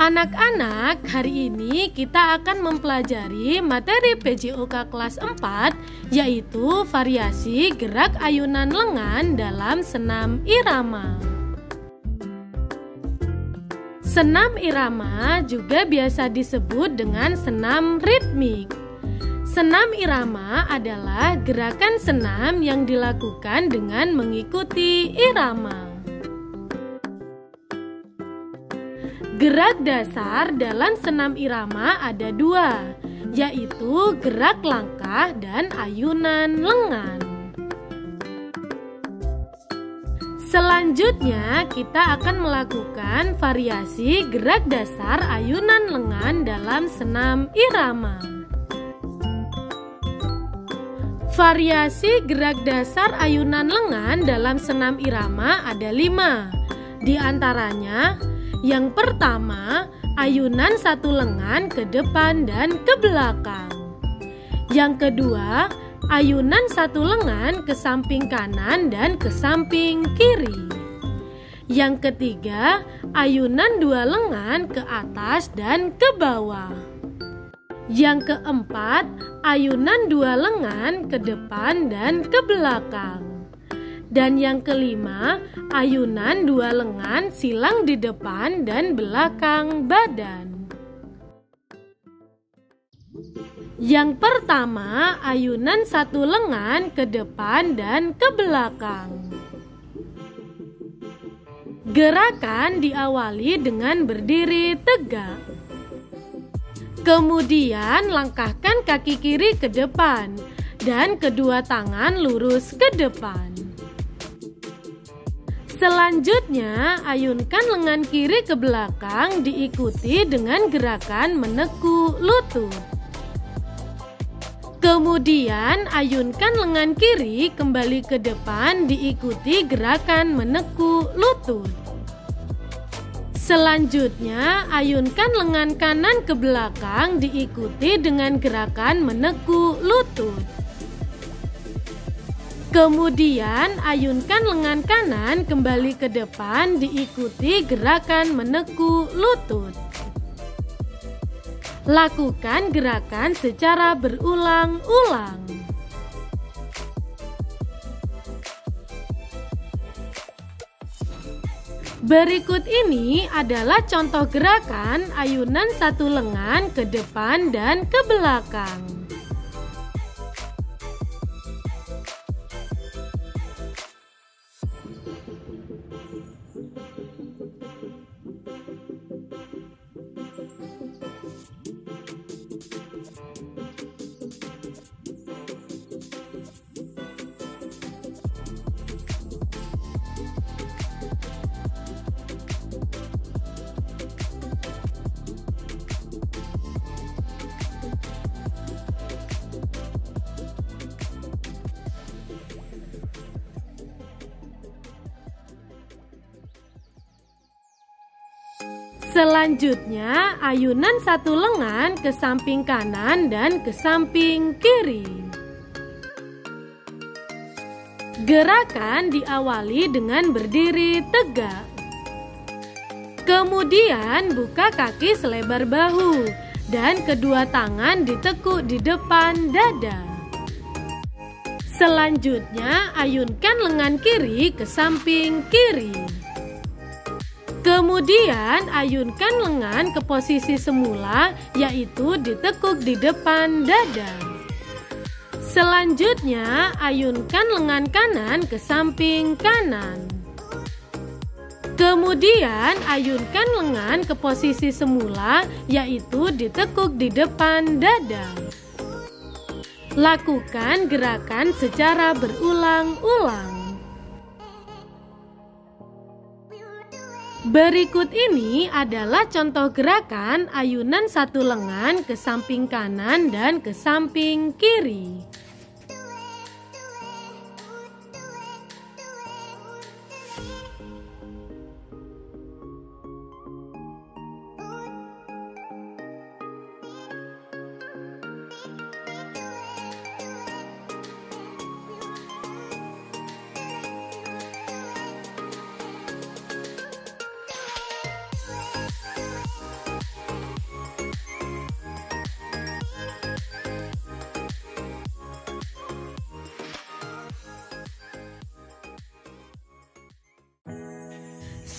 Anak-anak, hari ini kita akan mempelajari materi PJOK kelas 4, yaitu variasi gerak ayunan lengan dalam senam irama. Senam irama juga biasa disebut dengan senam ritmik. Senam irama adalah gerakan senam yang dilakukan dengan mengikuti irama. Gerak dasar dalam senam irama ada dua, yaitu gerak langkah dan ayunan lengan. Selanjutnya, kita akan melakukan variasi gerak dasar ayunan lengan dalam senam irama. Variasi gerak dasar ayunan lengan dalam senam irama ada 5. Di antaranya, yang pertama, ayunan satu lengan ke depan dan ke belakang. Yang kedua, ayunan satu lengan ke samping kanan dan ke samping kiri. Yang ketiga, ayunan dua lengan ke atas dan ke bawah. Yang keempat, ayunan dua lengan ke depan dan ke belakang. Dan yang kelima, ayunan dua lengan silang di depan dan belakang badan. Yang pertama, ayunan satu lengan ke depan dan ke belakang. Gerakan diawali dengan berdiri tegak. Kemudian langkahkan kaki kiri ke depan dan kedua tangan lurus ke depan. Selanjutnya, ayunkan lengan kiri ke belakang diikuti dengan gerakan menekuk lutut. Kemudian, ayunkan lengan kiri kembali ke depan diikuti gerakan menekuk lutut. Selanjutnya, ayunkan lengan kanan ke belakang diikuti dengan gerakan menekuk lutut. Kemudian, ayunkan lengan kanan kembali ke depan diikuti gerakan menekuk lutut. Lakukan gerakan secara berulang-ulang. Berikut ini adalah contoh gerakan ayunan satu lengan ke depan dan ke belakang. Selanjutnya, ayunan satu lengan ke samping kanan dan ke samping kiri. Gerakan diawali dengan berdiri tegak. Kemudian, buka kaki selebar bahu dan kedua tangan ditekuk di depan dada. Selanjutnya, ayunkan lengan kiri ke samping kiri. Kemudian, ayunkan lengan ke posisi semula, yaitu ditekuk di depan dada. Selanjutnya, ayunkan lengan kanan ke samping kanan. Kemudian, ayunkan lengan ke posisi semula, yaitu ditekuk di depan dada. Lakukan gerakan secara berulang-ulang. Berikut ini adalah contoh gerakan ayunan satu lengan ke samping kanan dan ke samping kiri.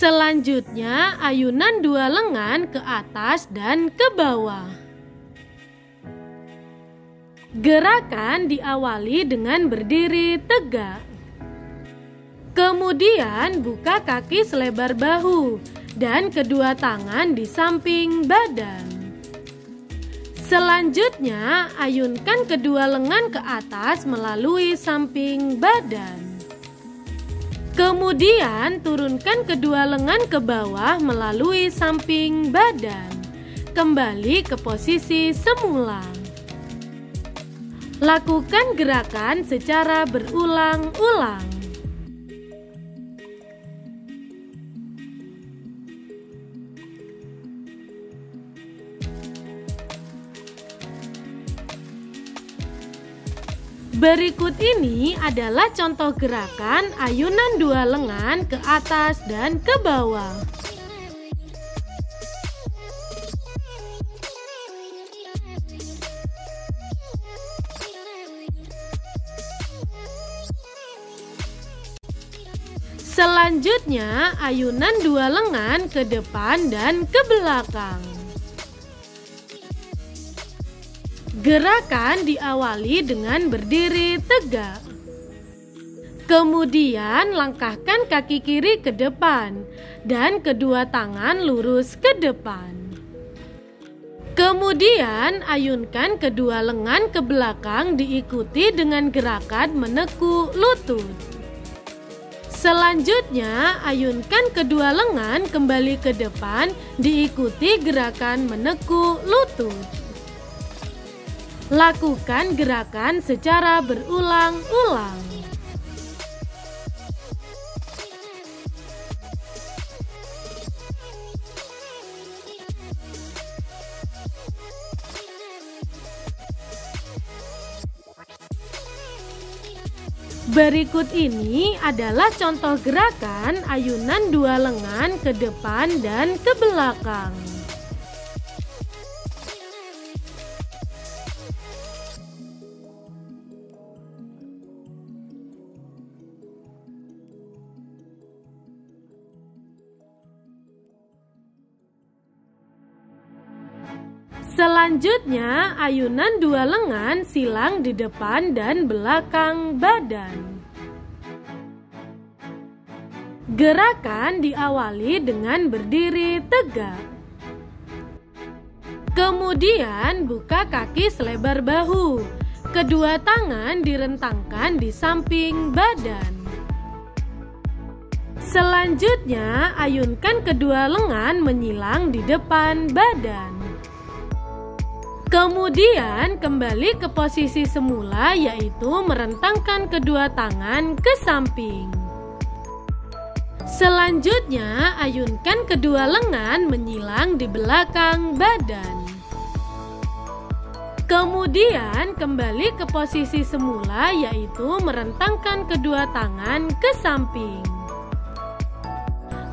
Selanjutnya, ayunan 2 lengan ke atas dan ke bawah. Gerakan diawali dengan berdiri tegak. Kemudian buka kaki selebar bahu dan kedua tangan di samping badan. Selanjutnya, ayunkan kedua lengan ke atas melalui samping badan. Kemudian turunkan kedua lengan ke bawah melalui samping badan. Kembali ke posisi semula. Lakukan gerakan secara berulang-ulang. Berikut ini adalah contoh gerakan ayunan 2 lengan ke atas dan ke bawah. Selanjutnya, ayunan 2 lengan ke depan dan ke belakang. Gerakan diawali dengan berdiri tegak. Kemudian langkahkan kaki kiri ke depan dan kedua tangan lurus ke depan. Kemudian ayunkan kedua lengan ke belakang diikuti dengan gerakan menekuk lutut. Selanjutnya, ayunkan kedua lengan kembali ke depan diikuti gerakan menekuk lutut. Lakukan gerakan secara berulang-ulang. Berikut ini adalah contoh gerakan ayunan 2 lengan ke depan dan ke belakang. Selanjutnya, ayunan 2 lengan silang di depan dan belakang badan. Gerakan diawali dengan berdiri tegak. Kemudian buka kaki selebar bahu. Kedua tangan direntangkan di samping badan. Selanjutnya, ayunkan kedua lengan menyilang di depan badan. Kemudian kembali ke posisi semula, yaitu merentangkan kedua tangan ke samping. Selanjutnya, ayunkan kedua lengan menyilang di belakang badan. Kemudian kembali ke posisi semula, yaitu merentangkan kedua tangan ke samping.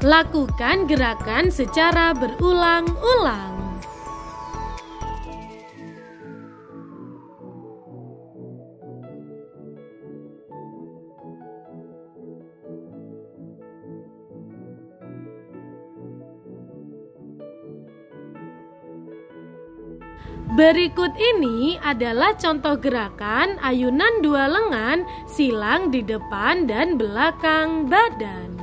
Lakukan gerakan secara berulang-ulang. Berikut ini adalah contoh gerakan ayunan 2 lengan silang di depan dan belakang badan.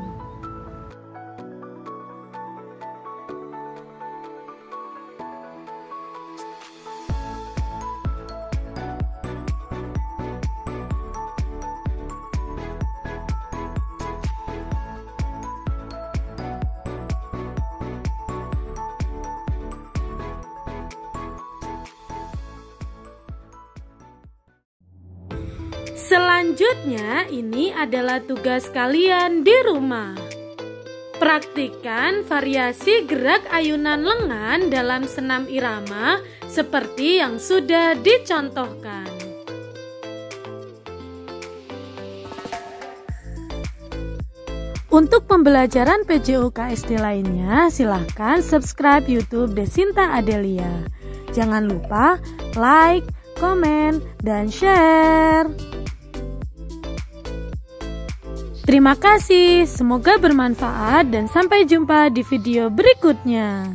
Selanjutnya, ini adalah tugas kalian di rumah. Praktikkan variasi gerak ayunan lengan dalam senam irama seperti yang sudah dicontohkan. Untuk pembelajaran PJOK SD lainnya, silahkan subscribe YouTube Desinta Adelia. Jangan lupa like, komen, dan share. Terima kasih, semoga bermanfaat dan sampai jumpa di video berikutnya.